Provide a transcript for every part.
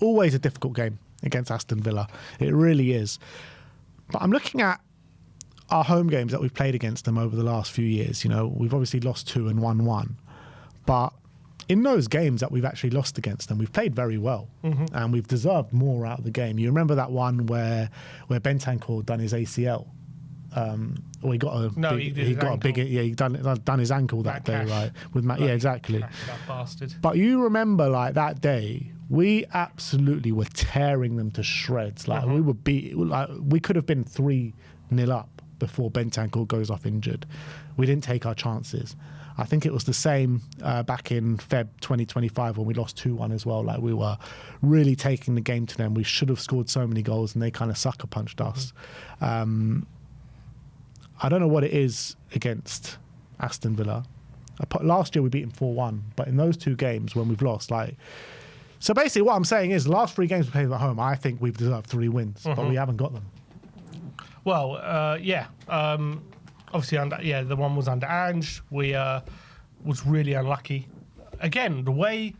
always a difficult game against Aston Villa. It really is. But I'm looking at our home games that we've played against them over the last few years. You know, we've obviously lost 2 and won 1. But in those games that we've actually lost against them, we've played very well. And we've deserved more out of the game. You remember that one where Bentancur done his ACL? Or he got he done his ankle that day, right? With Matt, yeah, exactly. That bastard. But you remember, like, that day, we absolutely were tearing them to shreds. Like we were we could have been 3-0 up before Bentancur goes off injured. We didn't take our chances. I think it was the same back in Feb 2025 when we lost 2-1 as well. Like, we were really taking the game to them. We should have scored so many goals, and they kind of sucker punched us. I don't know what it is against Aston Villa. Last year we beat them 4-1, but in those 2 games when we've lost, like... So basically what I'm saying is the last 3 games we played at home, I think we've deserved 3 wins, but we haven't got them. Well, obviously, the one was under Ange. We was really unlucky. Again, the way...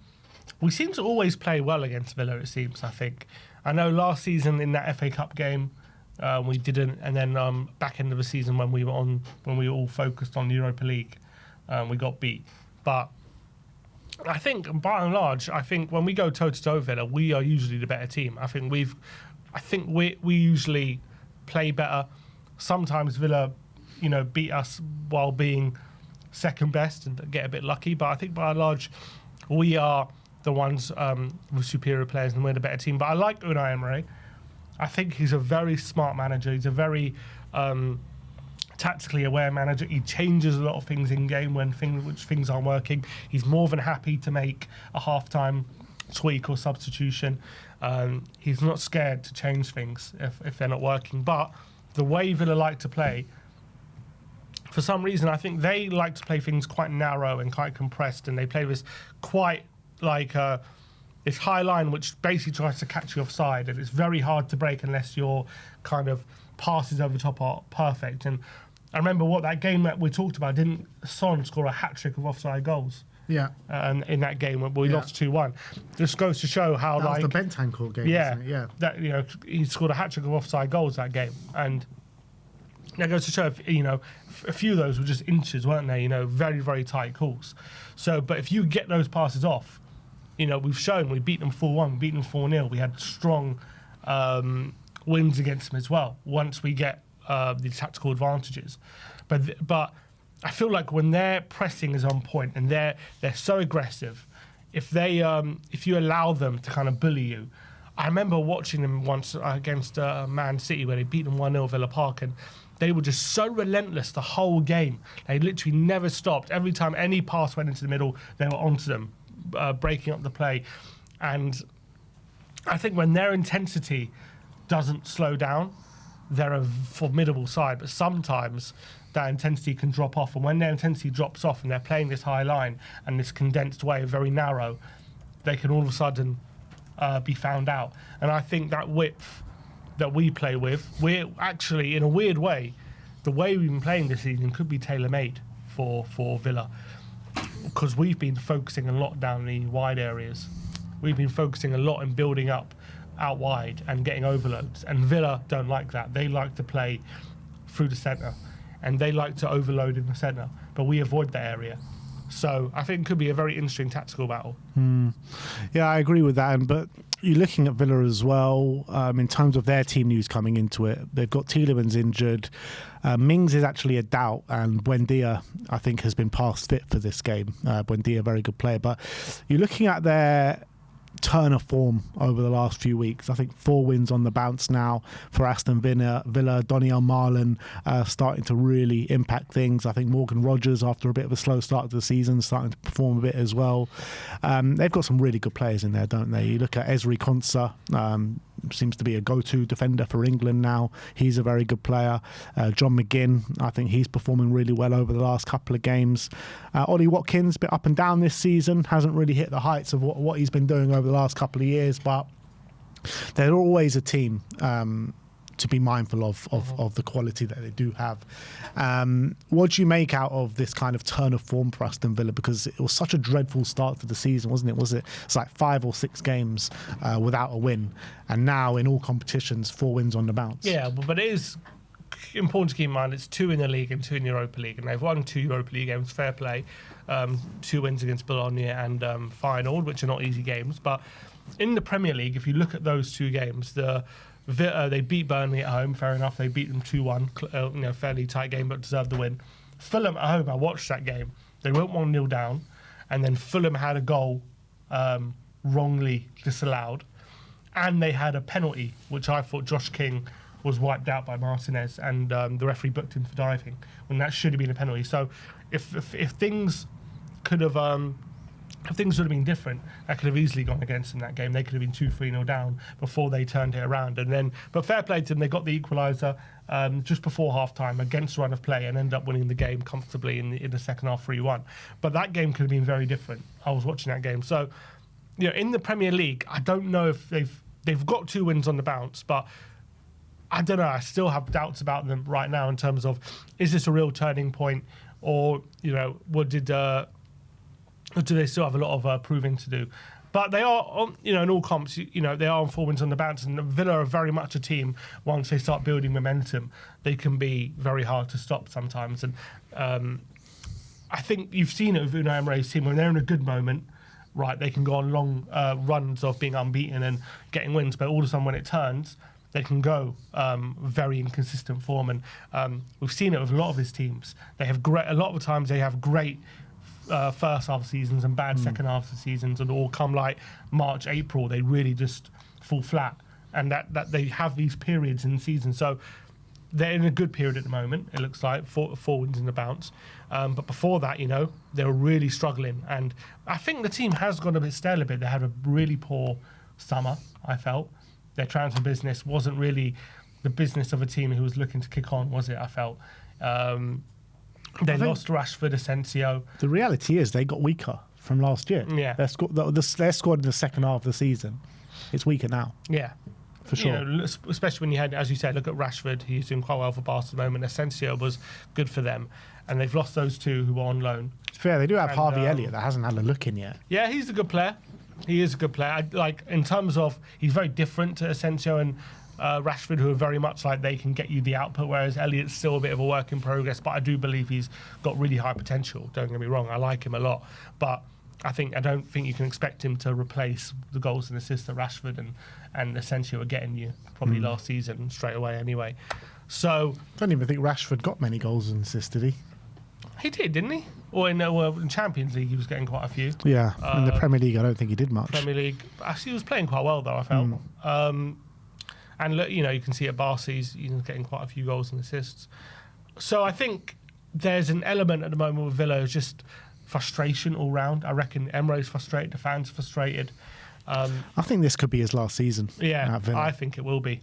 We seem to always play well against Villa, it seems, I think. I know last season in that FA Cup game, we didn't, and then back end of the season when we were all focused on the Europa League, we got beat. But I think by and large, when we go toe to toe with Villa, we are usually the better team. I think we usually play better. Sometimes Villa, beat us while being second best and get a bit lucky. But I think by and large, we are the ones with superior players and we're the better team. But I like Unai Emery. I think he's a very smart manager. He's a very tactically aware manager. He changes a lot of things in game when things aren't working. He's more than happy to make a half-time tweak or substitution. He's not scared to change things if they're not working. But the way Villa like to play, for some reason, I think they like to play things quite narrow and quite compressed, and they play this quite like... this high line which basically tries to catch you offside, and it's very hard to break unless your kind of passes over the top are perfect. And I remember that game that we talked about, didn't Son score a hat-trick of offside goals? Yeah. And in that game when we lost 2-1. This goes to show how that was the Bentancur game, isn't it? Yeah. That, he scored a hat-trick of offside goals that game. And that goes to show, a few of those were just inches, weren't they? Very, very tight calls. So, but if you get those passes off, we've shown we beat them 4-1, we beat them 4-0. We had strong wins against them as well once we get the tactical advantages. But I feel like when their pressing is on point and they're so aggressive, if you allow them to kind of bully you. I remember watching them once against Man City where they beat them 1-0 at Villa Park, and they were just so relentless the whole game. They literally never stopped. Every time any pass went into the middle, they were onto them, breaking up the play. And I think when their intensity doesn't slow down, they're a formidable side. But sometimes that intensity can drop off. And when their intensity drops off and they're playing this high line and this condensed way, very narrow, they can all of a sudden be found out. And I think that width that we play with, we're actually, in a weird way, the way we've been playing this season could be tailor-made for Villa. Because we've been focusing a lot down the wide areas. We've been focusing a lot in building up out wide and getting overloads. And Villa don't like that. They like to play through the centre. And they like to overload in the centre. But we avoid that area. So I think it could be a very interesting tactical battle. Yeah, I agree with that. But you're looking at Villa as well in terms of their team news coming into it. They've got Tielemans injured. Mings is actually a doubt, and Buendia, I think, has been past fit for this game. Buendia, very good player. But you're looking at their turn of form over the last few weeks. I think 4 wins on the bounce now for Aston Villa. Doniel Marlon starting to really impact things. I think Morgan Rogers, after a bit of a slow start to the season, starting to perform a bit as well. They've got some really good players in there, don't they? You look at Ezri Konsa, seems to be a go-to defender for England now. He's a very good player. John McGinn, I think he's performing really well over the last couple of games. Ollie Watkins, a bit up and down this season, hasn't really hit the heights of what he's been doing over the last couple of years, but they're always a team to be mindful of the quality that they do have. What do you make out of this kind of turn of form for Aston Villa? Because it was such a dreadful start to the season, wasn't it? It's like 5 or 6 games without a win, and now in all competitions, 4 wins on the bounce. Yeah, but it is important to keep in mind it's 2 in the league and 2 in Europa League, and they've won 2 Europa League games, fair play. 2 wins against Bologna and Feyenoord, which are not easy games. But in the Premier League, if you look at those 2 games, they beat Burnley at home, fair enough. They beat them 2-1, fairly tight game, but deserved the win. Fulham at home, I watched that game. They went 1-0 down, and then Fulham had a goal wrongly disallowed, and they had a penalty, which I thought Josh King was wiped out by Martinez, and the referee booked him for diving when that should have been a penalty. So if things could have if things would have been different, that could have easily gone against them that game. They could have been 2-3-0 down before they turned it around. But fair play to them, they got the equaliser just before half-time against run of play and ended up winning the game comfortably in the second half 3-1. But that game could have been very different. I was watching that game. So, in the Premier League, I don't know if they've got 2 wins on the bounce, but I don't know. I still have doubts about them right now in terms of, is this a real turning point, or do they still have a lot of proving to do? But they are, in all comps, they are on 4 wins on the bounce, and Villa are very much a team. Once they start building momentum, they can be very hard to stop sometimes. And I think you've seen it with Unai Emery's team when they're in a good moment. Right, they can go on long runs of being unbeaten and getting wins, but all of a sudden when it turns, they can go very inconsistent form, and we've seen it with a lot of his teams. They have a lot of times they have great first half of seasons and bad second half of seasons, and all come like March, April, they really just fall flat, and that they have these periods in the season. So they're in a good period at the moment. It looks like 4 wins in the bounce, but before that, they were really struggling, and I think the team has gone a bit stale a bit. They had a really poor summer, I felt. Their transfer business wasn't really the business of a team who was looking to kick on, was it? I felt. They lost Rashford, Asensio. The reality is they got weaker from last year. Yeah. Their squad in the second half of the season, it's weaker now. Yeah. For sure. Especially when you had, as you said, look at Rashford. He's doing quite well for Barca at the moment. Asensio was good for them. And they've lost those 2 who were on loan. It's fair. They do have Harvey Elliott that hasn't had a look in yet. Yeah, he's a good player. He is a good player. In terms of, he's very different to Asensio and Rashford, who are very much like they can get you the output, whereas Elliott's still a bit of a work in progress, but I do believe he's got really high potential. Don't get me wrong, I like him a lot, but I don't think you can expect him to replace the goals and assists that Rashford and Asensio are getting you probably last season straight away anyway. So I don't even think Rashford got many goals and assists, did he? He did, didn't he? Or in Champions League, he was getting quite a few. Yeah, in the Premier League, I don't think he did much. Premier League, actually, he was playing quite well though, I felt. And look, you can see at Barca, he's getting quite a few goals and assists. So I think there's an element at the moment with Villa of just frustration all round. I reckon Emery's frustrated, the fans frustrated. I think this could be his last season. Yeah, I think it will be.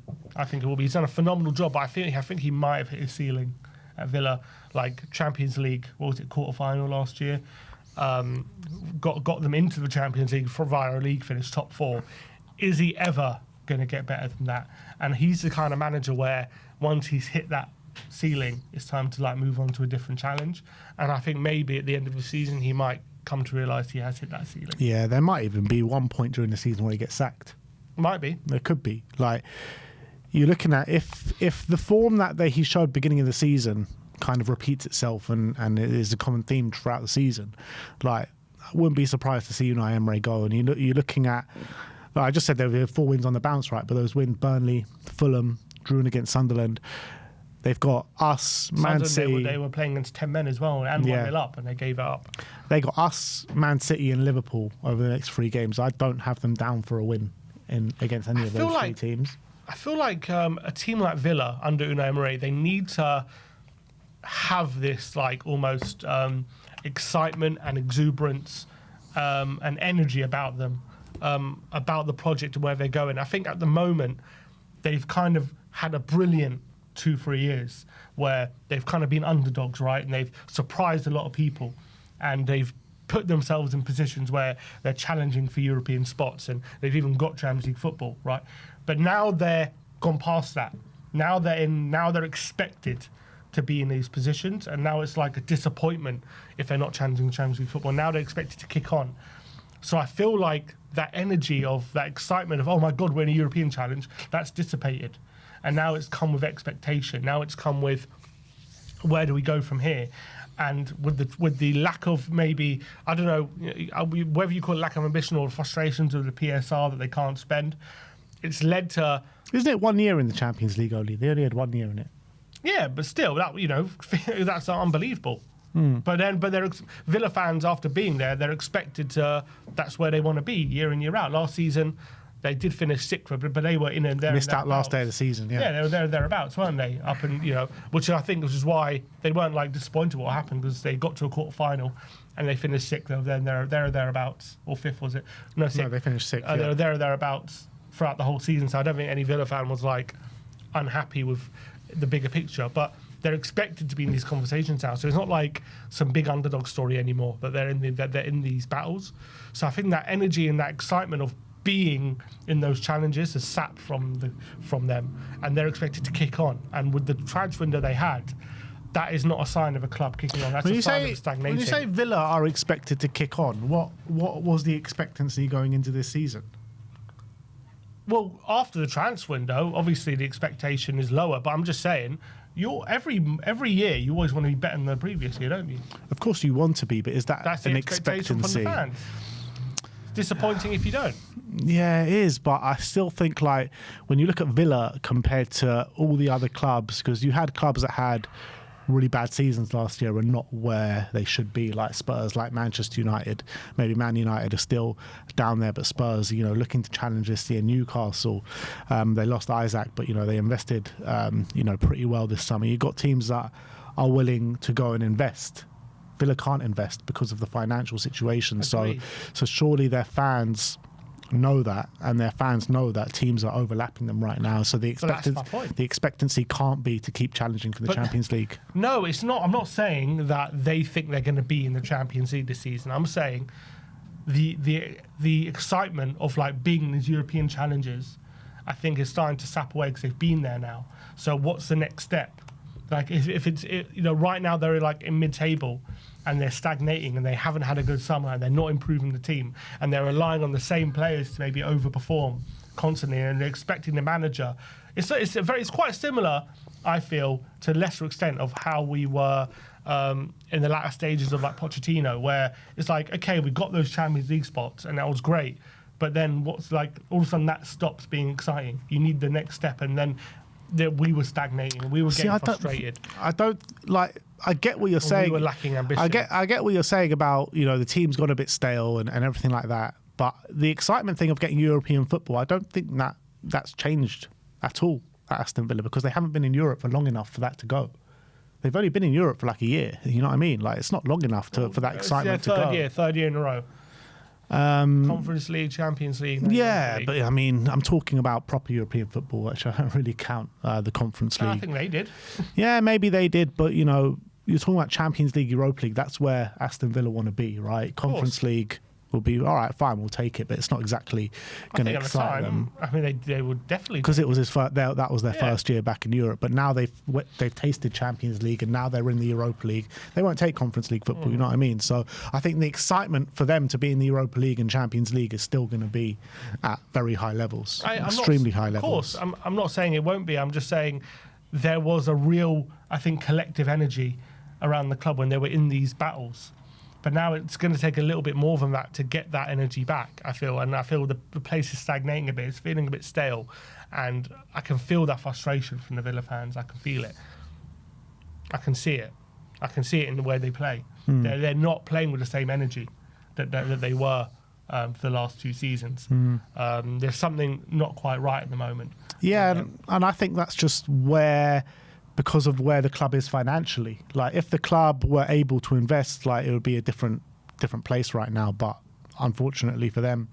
He's done a phenomenal job, but I think he might have hit his ceiling at Villa, like Champions League. What was it, quarter-final last year? Got them into the Champions League via a league finish, top 4. Is he ever going to get better than that? And he's the kind of manager where once he's hit that ceiling, it's time to move on to a different challenge. And I think maybe at the end of the season he might come to realise he has hit that ceiling. Yeah, there might even be one point during the season where he gets sacked. Might be. There could be. You're looking at if the form that he showed beginning of the season kind of repeats itself and it is a common theme throughout the season, I wouldn't be surprised to see Unai Emery go. And you're looking at, I just said there were 4 wins on the bounce, right? But those wins, Burnley, Fulham, drew against Sunderland. They've got us, Man City. They were playing against 10 men as well and 1-0 up, and they gave it up. They got us, Man City, and Liverpool over the next 3 games. I don't have them down for a win against any of those 3 teams. I feel like a team like Villa under Unai Emery, they need to have this almost excitement and exuberance and energy about them, about the project and where they're going. I think at the moment they've kind of had a brilliant 2-3 years where they've kind of been underdogs, right? And they've surprised a lot of people, and they've put themselves in positions where they're challenging for European spots, and they've even got Champions League football, right? But now they're gone past that. Now they're expected to be in these positions, and now it's like a disappointment if they're not challenging the Champions League football. Now they're expected to kick on. So I feel like that energy of that excitement of, oh my God, we're in a European challenge, that's dissipated. And now it's come with expectation. Now it's come with, where do we go from here? And with the lack of, maybe, I don't know, whether you call it lack of ambition or frustrations of the PSR that they can't spend, it's led to... Isn't it 1 year in the Champions League only? They only had 1 year in it. Yeah, but still, that's unbelievable. But they're Villa fans, after being there, they're expected to. That's where they want to be year in, year out. Last season, they did finish sixth, but they were in and there. Missed out last day of the season. Yeah, they were there thereabouts, weren't they? Up and which I think was why they weren't like disappointed what happened, because they got to a quarter final and they finished sixth. They were there thereabouts, or fifth was it? No, sixth. No, they finished sixth. They were there thereabouts throughout the whole season. So I don't think any Villa fan was like unhappy with the bigger picture, but they're expected to be in these conversations now. So it's not like some big underdog story anymore that they're in these battles. So I think that energy and that excitement of being in those challenges is sapped from them, and they're expected to kick on. And with the transfer window they had, that is not a sign of a club kicking on. That's a sign of stagnating. When you say Villa are expected to kick on, what was the expectancy going into this season? Well, after the transfer window, obviously the expectation is lower. But I'm just saying, every year you always want to be better than the previous year, don't you? Of course you want to be, but is that's an expectation expectancy? From the fans. It's disappointing if you don't. Yeah, it is. But I still think, like, when you look at Villa compared to all the other clubs, because you had clubs that had really bad seasons last year and not where they should be, like Spurs, like Manchester United. Maybe Man United are still down there, but Spurs, looking to challenge this year. Newcastle, they lost Isaac, but they invested pretty well this summer. You've got teams that are willing to go and invest. Villa can't invest because of the financial situation. So surely their fans know that, and their fans know that teams are overlapping them right now. So the expectancy can't be to keep challenging for the Champions League. No, it's not. I'm not saying that they think they're going to be in the Champions League this season. I'm saying the excitement of like being in these European challenges, I think, is starting to sap away because they've been there now. So what's the next step? Like if it's right now they're like in mid-table and they're stagnating and they haven't had a good summer and they're not improving the team and they're relying on the same players to maybe overperform constantly, and they're expecting the manager. It's quite similar, I feel, to a lesser extent of how we were in the latter stages of like Pochettino, where it's like, okay, we got those Champions League spots and that was great, but then what's like all of a sudden that stops being exciting. You need the next step, and then we were stagnating. We were getting frustrated. I get what you're saying. We were lacking ambition. I get what you're saying about the team's got a bit stale and everything like that. But the excitement thing of getting European football, I don't think that's changed at all at Aston Villa, because they haven't been in Europe for long enough for that to go. They've only been in Europe for like a year. You know what I mean? Like, it's not long enough for that excitement to go. Third year in a row. Conference League, Champions League. Yeah, but I mean, I'm talking about proper European football, which I don't really count the Conference League. I think they did. Yeah, maybe they did, but you're talking about Champions League, Europa League. That's where Aston Villa want to be, right? Conference League will be all right, fine, we'll take it, but it's not exactly going to excite them. I mean, they would definitely, because it was that was their first year back in Europe. But now they've tasted Champions League, and now they're in the Europa League. They won't take Conference League football. You know what I mean? So I think the excitement for them to be in the Europa League and Champions League is still going to be at very high levels, extremely high levels. Of course, I'm not saying it won't be. I'm just saying there was a real, I think, collective energy around the club when they were in these battles. But now it's going to take a little bit more than that to get that energy back, I feel. And I feel the place is stagnating a bit. It's feeling a bit stale. And I can feel that frustration from the Villa fans. I can feel it. I can see it. I can see it in the way they play. They're not playing with the same energy that they were for the last two seasons. There's something not quite right at the moment. Yeah, and I think that's just because of where the club is financially. Like, if the club were able to invest, like, it would be a different place right now. But unfortunately for them,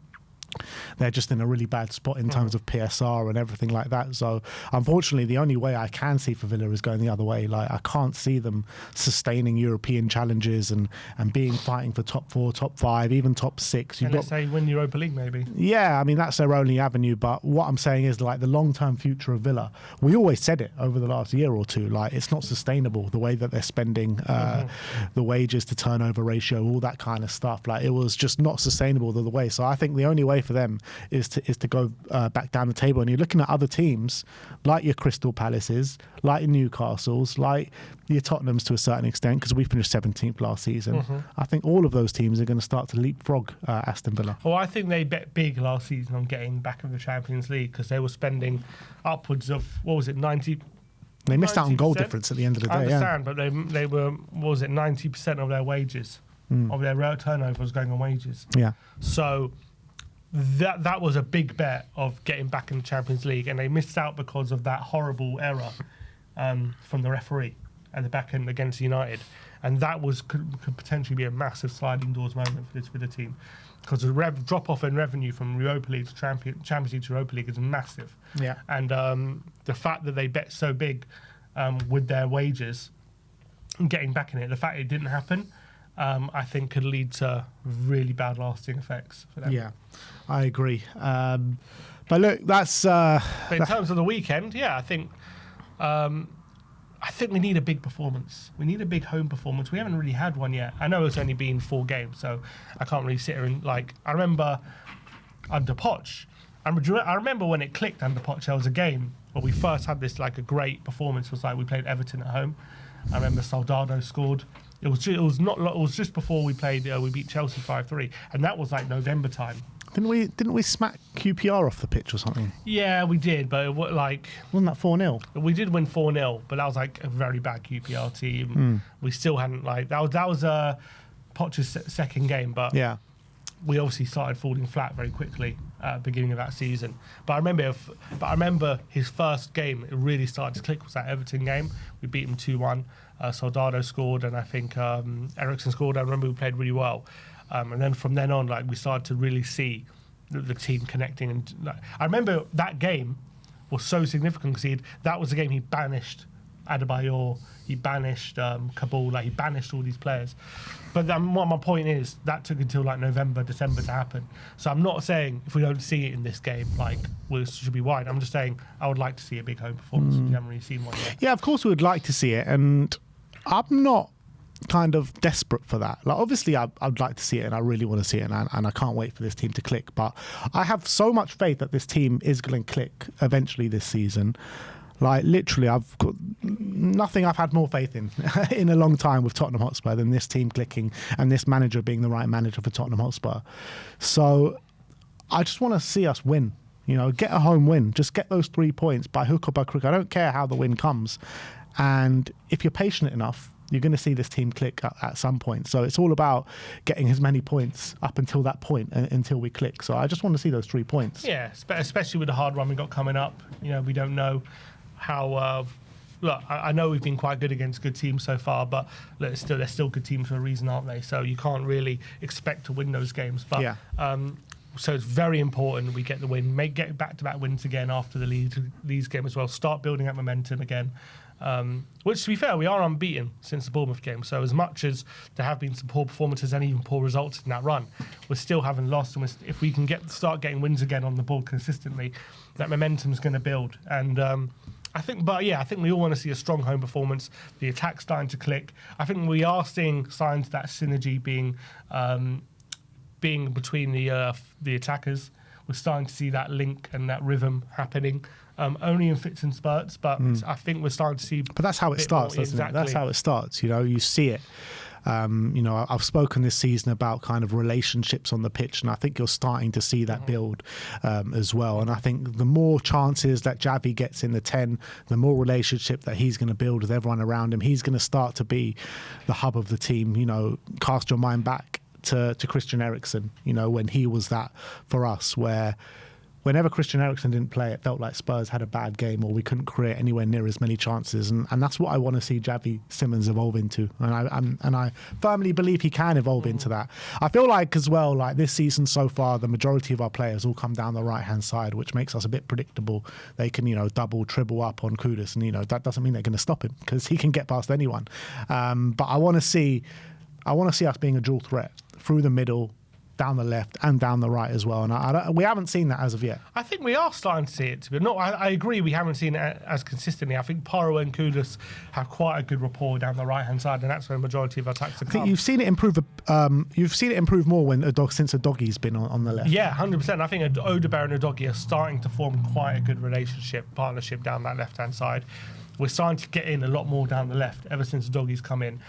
they're just in a really bad spot in terms of PSR and everything like that. So unfortunately, the only way I can see for Villa is going the other way. Like, I can't see them sustaining European challenges and being fighting for top 4, top 5, even top 6. Unless they win Europa League, maybe. Yeah, I mean, that's their only avenue. But what I'm saying is, like, the long-term future of Villa, we always said it over the last year or two, like, it's not sustainable, the way that they're spending, the wages to turnover ratio, all that kind of stuff. Like, it was just not sustainable the way. So I think the only way for them is to go back down the table. And you're looking at other teams like your Crystal Palaces, like your Newcastles, like your Tottenhams to a certain extent, because we finished 17th last season. I think all of those teams are going to start to leapfrog Aston Villa. Well, I think they bet big last season on getting back in the Champions League, because they were spending upwards of, 90. They missed out on goal difference at the end of the day. I understand, but they were, 90% of their wages, of their turnover was going on wages. Yeah. So that was a big bet of getting back in the Champions League, and they missed out because of that horrible error from the referee at the back end against United, and that could potentially be a massive sliding doors moment for the team, because the drop off in revenue from Europa League to Champions League to Europa League is massive. Yeah, and the fact that they bet so big with their wages and getting back in it, the fact it didn't happen, I think could lead to really bad lasting effects for them. Yeah, I agree. But look, that's. But in terms of the weekend, yeah, I think we need a big performance. We need a big home performance. We haven't really had one yet. I know it's only been 4 games, so I can't really sit here and, like, I remember under Poch. I remember when it clicked under Poch. There was a game where we first had this, like, a great performance. It was like we played Everton at home. I remember Soldado scored. It was just before we played. We beat Chelsea 5-3, and that was like November time. Didn't we smack QPR off the pitch or something? Yeah, we did, but it wasn't that 4-0? We did win 4-0, but that was like a very bad QPR team. We still hadn't, like, that was Poch's second game, but yeah, we obviously started falling flat very quickly beginning of that season. But I remember his first game, it really started to click, was that Everton game. We beat him 2-1. Soldado scored, and I think Ericsson scored. I remember we played really well. And then from then on, like, we started to really see the team connecting. And like, I remember that game was so significant because that was the game he banished Adebayor, he banished Kabul, like, he banished all these players. But what my point is, that took until like November, December to happen. So I'm not saying if we don't see it in this game, like, we should be wide. I'm just saying I would like to see a big home performance. We haven't really seen one yet. Yeah, of course we would like to see it, and I'm not kind of desperate for that. Like, obviously I'd like to see it, and I really want to see it, and I can't wait for this team to click. But I have so much faith that this team is going to click eventually this season. Like, literally, I've got nothing I've had more faith in in a long time with Tottenham Hotspur than this team clicking and this manager being the right manager for Tottenham Hotspur. So I just want to see us win. You know, get a home win. Just get those 3 points by hook or by crook. I don't care how the win comes. And if you're patient enough, you're going to see this team click at some point. So it's all about getting as many points up until that point, until we click. So I just want to see those 3 points. Yeah, especially with the hard run we got coming up. You know, we don't know how. Look, I know we've been quite good against good teams so far, but look, they're still good teams for a reason, aren't they? So you can't really expect to win those games. But yeah. So it's very important we get the win, get back-to-back wins again after the Leeds game as well. Start building up momentum again. Which, to be fair, we are unbeaten since the Bournemouth game. So as much as there have been some poor performances and even poor results in that run, we still haven't lost. And if we can start getting wins again on the board consistently, that momentum is going to build. And I think we all want to see a strong home performance. The attack's starting to click. I think we are seeing signs of that synergy being between the attackers. We're starting to see that link and that rhythm happening. Only in fits and spurts, but I think we're starting to see. But that's how it starts, doesn't it? That's how it starts. You know, you see it. You know, I've spoken this season about kind of relationships on the pitch, and I think you're starting to see that build as well. And I think the more chances that Javi gets in the 10, the more relationship that he's going to build with everyone around him. He's going to start to be the hub of the team. You know, cast your mind back to Christian Eriksen, you know, when he was that for us, where whenever Christian Eriksen didn't play, it felt like Spurs had a bad game or we couldn't create anywhere near as many chances. And that's what I want to see Javi Simmons evolve into. And I firmly believe he can evolve into that. I feel like as well, like this season so far, the majority of our players all come down the right-hand side, which makes us a bit predictable. They can, double, triple up on Kudus. And, that doesn't mean they're going to stop him because he can get past anyone. But I want to see us being a dual threat through the middle, down the left and down the right as well, and we haven't seen that as of yet. I think we are starting to see it. I agree we haven't seen it as consistently. I think Porro and Kudus have quite a good rapport down the right hand side, and that's where the majority of attacks are. I think you've seen it improve. You've seen it improve more since Udogi's been on the left. Yeah, 100%. I think Odegaard and Udogi are starting to form quite a good partnership down that left hand side. We're starting to get in a lot more down the left ever since Udogi's come in.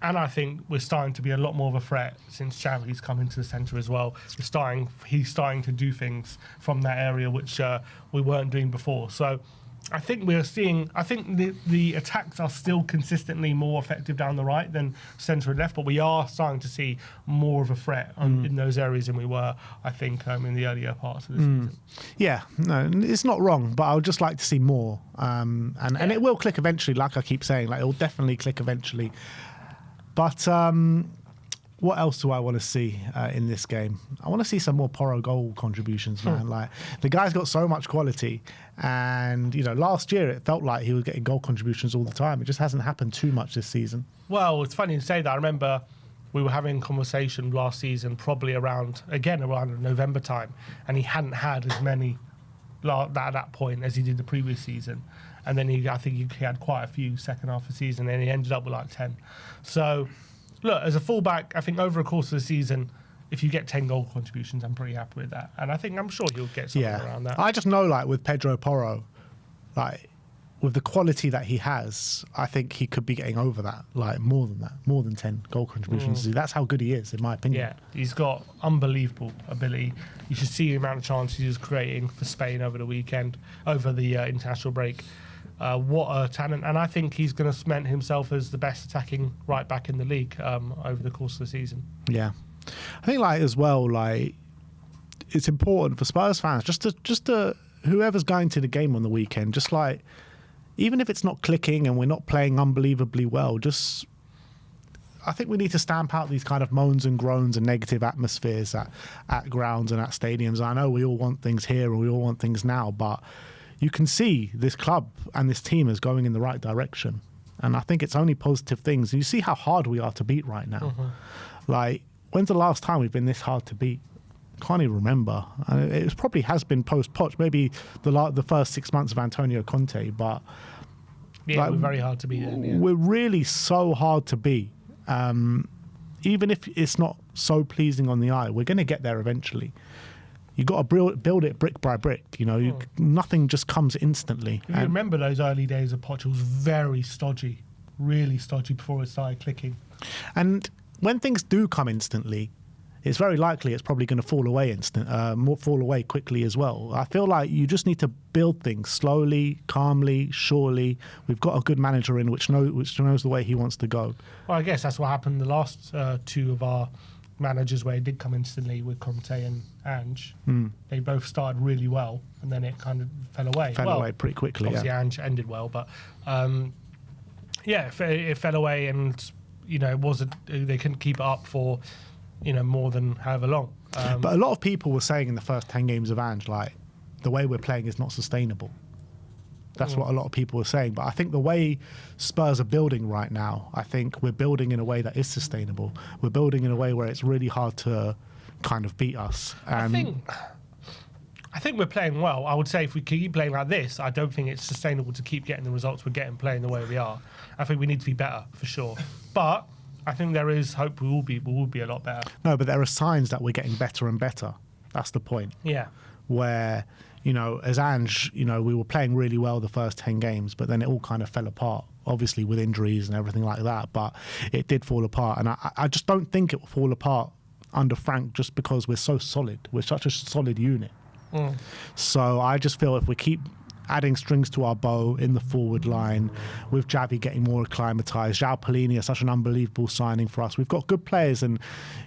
And I think we're starting to be a lot more of a threat since Xavi's come into the centre as well. He's starting to do things from that area which we weren't doing before. So I think the attacks are still consistently more effective down the right than centre and left, but we are starting to see more of a threat in those areas than we were, I think, in the earlier parts of the season. Yeah, no, it's not wrong, but I would just like to see more. And it will click eventually, like I keep saying. Like, it will definitely click eventually. But what else do I want to see in this game? I want to see some more Porro goal contributions, man. Like, the guy's got so much quality, and last year it felt like he was getting goal contributions all the time. It just hasn't happened too much this season. Well, it's funny to say that. I remember we were having a conversation last season, probably around November time, and he hadn't had as many at that point as he did the previous season. And then I think he had quite a few second half of the season, and he ended up with like 10. So, look, as a fullback, I think over the course of the season, if you get 10 goal contributions, I'm pretty happy with that. And I'm sure he'll get something around that. I just know, like, with Pedro Porro, like, with the quality that he has, I think he could be getting over that, like, more than 10 goal contributions. That's how good he is, in my opinion. Yeah, he's got unbelievable ability. You should see the amount of chances he was creating for Spain over the weekend, over the international break. What a talent. And I think he's going to cement himself as the best attacking right back in the league over the course of the season. Yeah. I think, like, as well, like, it's important for Spurs fans, just to whoever's going to the game on the weekend, just like, even if it's not clicking and we're not playing unbelievably well, I think we need to stamp out these kind of moans and groans and negative atmospheres at grounds and at stadiums. I know we all want things here and we all want things now, but you can see this club and this team is going in the right direction. And I think it's only positive things. And you see how hard we are to beat right now. Like, when's the last time we've been this hard to beat? Can't even remember. It probably has been post-Poch, maybe the first 6 months of Antonio Conte, but we're very hard to beat. We're really so hard to beat. Even if it's not so pleasing on the eye, we're going to get there eventually. You got to build it brick by brick. Nothing just comes instantly. You remember those early days of Poch? It was very stodgy, really stodgy before it started clicking. And when things do come instantly, it's very likely it's probably going to fall away quickly as well. I feel like you just need to build things slowly, calmly, surely. We've got a good manager in which knows the way he wants to go. Well, I guess that's what happened the last two of our managers where it did come instantly with Conte and Ange. They both started really well, and then it kind of fell away. Fell away pretty quickly. Obviously, Ange ended well, but it fell away, and they couldn't keep it up for more than however long. But a lot of people were saying in the first 10 games of Ange, like, the way we're playing is not sustainable. That's what a lot of people were saying. But I think the way Spurs are building right now, I think we're building in a way that is sustainable. We're building in a way where it's really hard to kind of beat us. I think we're playing well. I would say if we keep playing like this, I don't think it's sustainable to keep getting the results we're getting playing the way we are. I think we need to be better, for sure. But I think there is hope we will be a lot better. No, but there are signs that we're getting better and better. That's the point. Yeah. Where, as Ange, we were playing really well the first 10 games, but then it all kind of fell apart, obviously with injuries and everything like that. But it did fall apart. And I just don't think it will fall apart under Frank just because we're so solid. We're such a solid unit. So I just feel if we keep adding strings to our bow in the forward line, with Javi getting more acclimatised. João Palhinha is such an unbelievable signing for us. We've got good players, and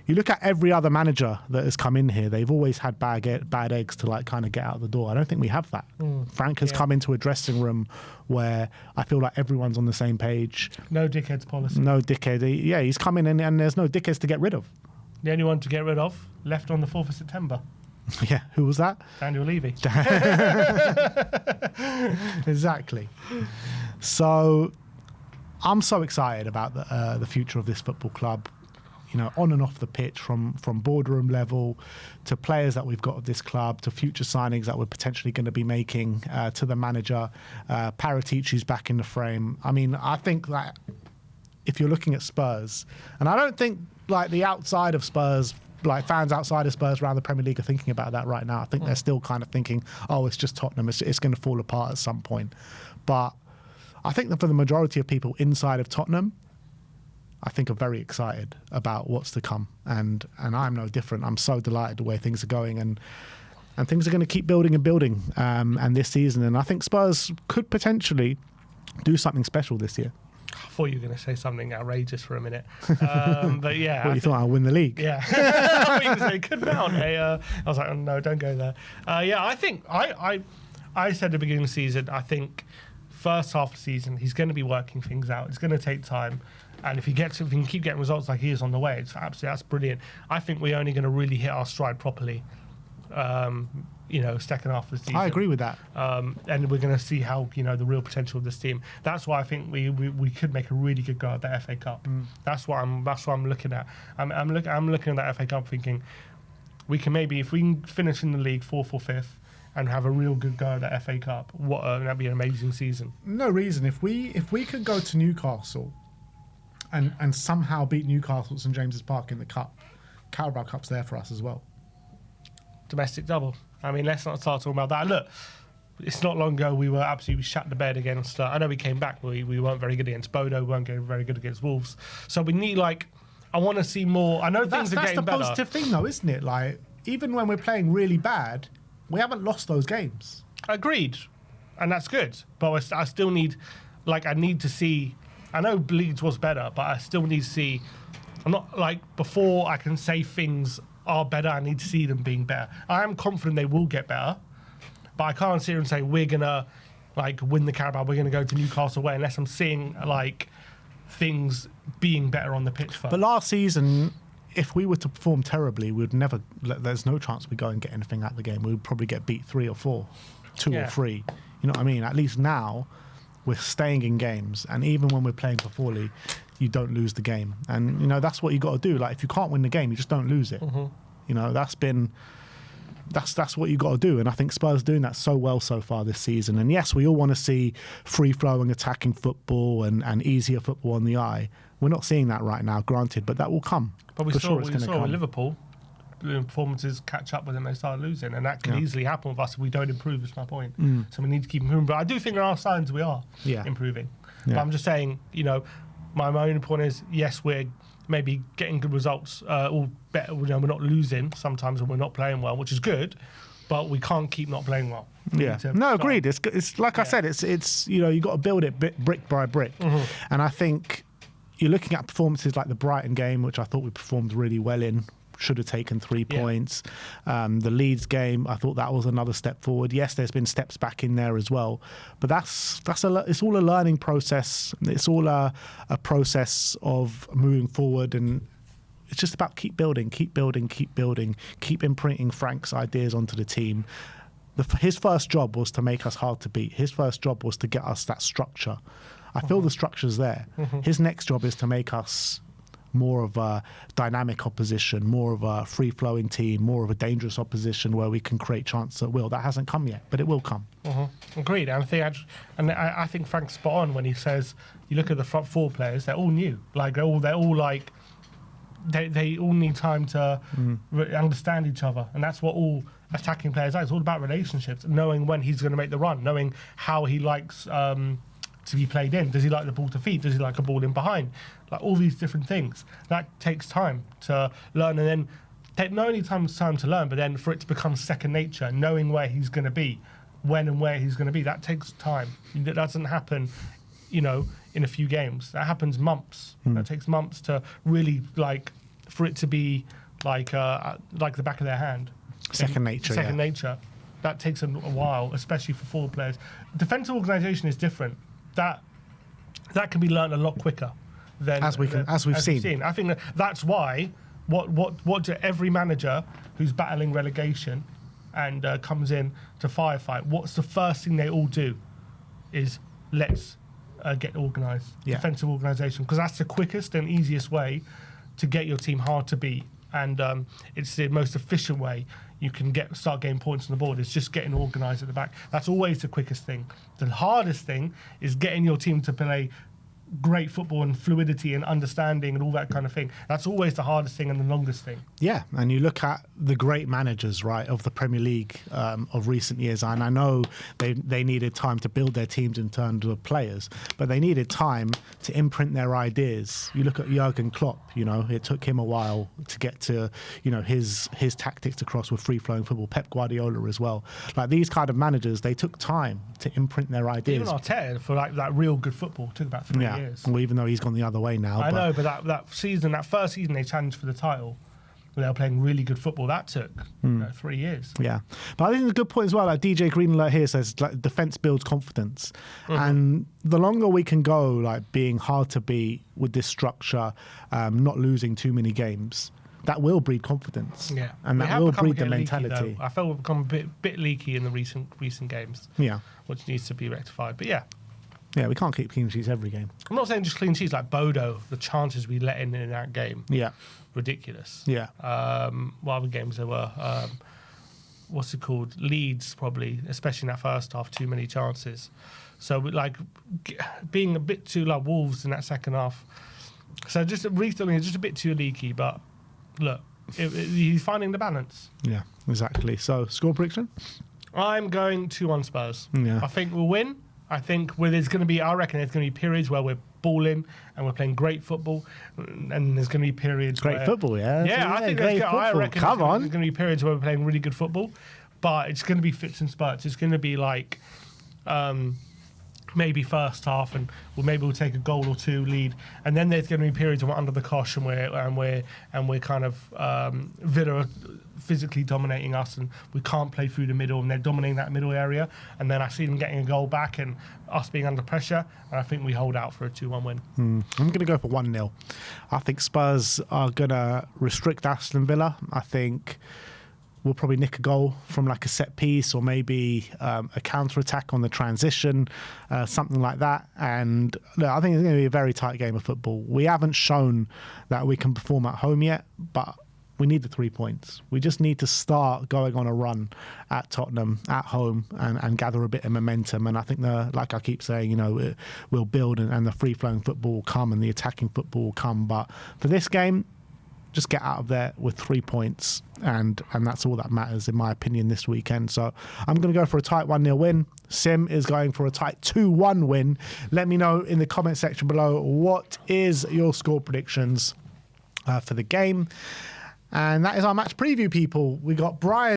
you look at every other manager that has come in here, they've always had bad eggs to like kind of get out the door. I don't think we have that. Frank has come into a dressing room where I feel like everyone's on the same page. No dickheads policy. No dickhead. Yeah, he's come in and there's no dickheads to get rid of. The only one to get rid of left on the 4th of September. Yeah, who was that? Daniel Levy. Exactly. So I'm so excited about the future of this football club. You know, on and off the pitch, from boardroom level to players that we've got at this club, to future signings that we're potentially going to be making, to the manager. Paratici's back in the frame. I mean, I think that if you're looking at Spurs, and I don't think like the outside of Spurs, like fans outside of Spurs around the Premier League are thinking about that right now. I think they're still kind of thinking, oh, it's just Tottenham. It's going to fall apart at some point. But I think that for the majority of people inside of Tottenham, I think are very excited about what's to come. And I'm no different. I'm so delighted the way things are going. And things are going to keep building and building and this season. And I think Spurs could potentially do something special this year. I thought you were going to say something outrageous for a minute. But yeah. What, you thought I'd win the league? Yeah. I thought you were going to say, could mount. I was like, oh, no, don't go there. Yeah, I think, I said at the beginning of the season, I think first half of the season, he's going to be working things out. It's going to take time. And if he can keep getting results like he is on the way, it's absolutely, that's brilliant. I think we're only going to really hit our stride properly, second half of the season. I agree with that. And we're going to see how, the real potential of this team. That's why I think we could make a really good go at the FA Cup. That's what I'm looking at. I'm looking at that FA Cup thinking we can maybe, if we can finish in the league 4th or 5th and have a real good go at the FA Cup, that'd be an amazing season. No reason. If we could go to Newcastle and somehow beat Newcastle at St James's Park in the Cup, Carabao Cup's there for us as well. Domestic double. I mean, let's not start talking about that. Look, it's not long ago we were absolutely shut the bed against. I know we came back, but we weren't very good against Bodo. We weren't very good against Wolves. So we need I want to see more. I know things are getting better. That's the positive thing, though, isn't it? Like, even when we're playing really bad, we haven't lost those games. Agreed, and that's good. But I still need, I need to see. I know Leeds was better, but I still need to see. I'm not before I can say things are better. I need to see them being better. I am confident they will get better, but I can't sit here and say we're gonna win the Carabao. We're gonna go to Newcastle away unless I'm seeing things being better on the pitch first. But last season, if we were to perform terribly, we'd never. There's no chance we go and get anything out of the game. We'd probably get beat 3 or 4, 2 or 3. You know what I mean? At least now, we're staying in games, and even when we're playing poorly, you don't lose the game. And that's what you got to do. If you can't win the game, you just don't lose it. That's what you got to do. And I think Spurs are doing that so well so far this season. And yes, we all want to see free-flowing attacking football and easier football on the eye. We're not seeing that right now, granted, but that will come. But we saw with Liverpool, the performances catch up with them, they start losing, and that can easily happen with us if we don't improve. Is my point. So we need to keep improving. But I do think there are signs we are improving. But I'm just saying, my only point is, yes, we're maybe getting good results, all better. We're not losing sometimes when we're not playing well, which is good, but we can't keep not playing well. Agreed. It's like I said, it's you got to build it brick by brick, and I think you're looking at performances like the Brighton game, which I thought we performed really well in. Should have taken 3 points. The Leeds game, I thought that was another step forward. Yes, there's been steps back in there as well, but it's all a learning process. It's all a process of moving forward, and it's just about keep building, keep imprinting Frank's ideas onto the team. His first job was to make us hard to beat. His first job was to get us that structure. I feel the structure's there. His next job is to make us more of a dynamic opposition, more of a free-flowing team, more of a dangerous opposition where we can create chances at will. That hasn't come yet, but it will come. Agreed. And I think Frank's spot on when he says, you look at the front 4 players, they're all new. They all need time to understand each other, and that's what all attacking players are. It's all about relationships, knowing when he's going to make the run, knowing how he likes to be played in. Does he like the ball to feed? Does he like a ball in behind? All these different things. That takes time to learn, and then not only time to learn, but then for it to become second nature, knowing where he's going to be when and where he's going to be. That takes time. That doesn't happen, in a few games. That happens months. That takes months to really for it to be like the back of their hand. Second nature. Second nature. That takes a while, especially for forward players. Defensive organisation is different. That can be learned a lot quicker than as we've seen. I think that's why what do every manager who's battling relegation and comes in to firefight, what's the first thing they all do is let's get organised. Defensive organisation, because that's the quickest and easiest way to get your team hard to beat, and it's the most efficient way you can start getting points on the board. It's just getting organised at the back. That's always the quickest thing. The hardest thing is getting your team to play great football and fluidity and understanding and all that kind of thing. That's always the hardest thing and the longest thing. Yeah, and you look at the great managers, right, of the Premier League of recent years, and I know they needed time to build their teams in terms of players, but they needed time to imprint their ideas. You look at Jurgen Klopp, it took him a while to get to, his tactics across with free-flowing football. Pep Guardiola as well. Like these kind of managers, they took time to imprint their ideas. Even Arteta, for that real good football, took about 3 years. Well, even though he's gone the other way now. I know, but that first season they challenged for the title, they were playing really good football. That took 3 years. Yeah, but I think it's a good point as well. Like DJ Green Alert here says, defense builds confidence, and the longer we can go, being hard to beat with this structure, not losing too many games, that will breed confidence. Yeah, and that will breed the mentality. Leaky, I felt we've become a bit leaky in the recent games. Yeah, which needs to be rectified. But yeah. Yeah, we can't keep clean sheets every game. I'm not saying just clean sheets like Bodo, the chances we let in that game. Yeah. Ridiculous. Yeah. What other games there were? What's it called? Leeds, probably, especially in that first half, too many chances. So, being a bit too like Wolves in that second half. So, just recently, just a bit too leaky, but look, he's finding the balance. Yeah, exactly. So, score prediction? I'm going 2-1 Spurs. Yeah. I think we'll win. I think I reckon there's going to be periods where we're balling and we're playing great football, and there's going to be periods football, yeah. Yeah, I think great football. I reckon Come on. There's going to be periods where we're playing really good football, but it's going to be fits and spurts. It's going to be like maybe first half, and maybe we'll take a goal or two lead, and then there's going to be periods when we're under the cosh and we're kind of Villa are physically dominating us, and we can't play through the middle, and they're dominating that middle area, and then I see them getting a goal back and us being under pressure, and I think we hold out for a 2-1 win. I'm going to go for 1-0. I think Spurs are going to restrict Aston Villa. I think we'll probably nick a goal from a set piece, or maybe a counter-attack on the transition, something like that. And look, I think it's going to be a very tight game of football. We haven't shown that we can perform at home yet, but we need the 3 points. We just need to start going on a run at Tottenham, at home, and gather a bit of momentum. And I think, like I keep saying, we'll build, and the free-flowing football will come, and the attacking football will come. But for this game, just get out of there with 3 points, and that's all that matters, in my opinion, this weekend. So I'm going to go for a tight 1-0 win. Sim is going for a tight 2-1 win. Let me know in the comment section below, what is your score predictions for the game? And that is our match preview, people. We got Brian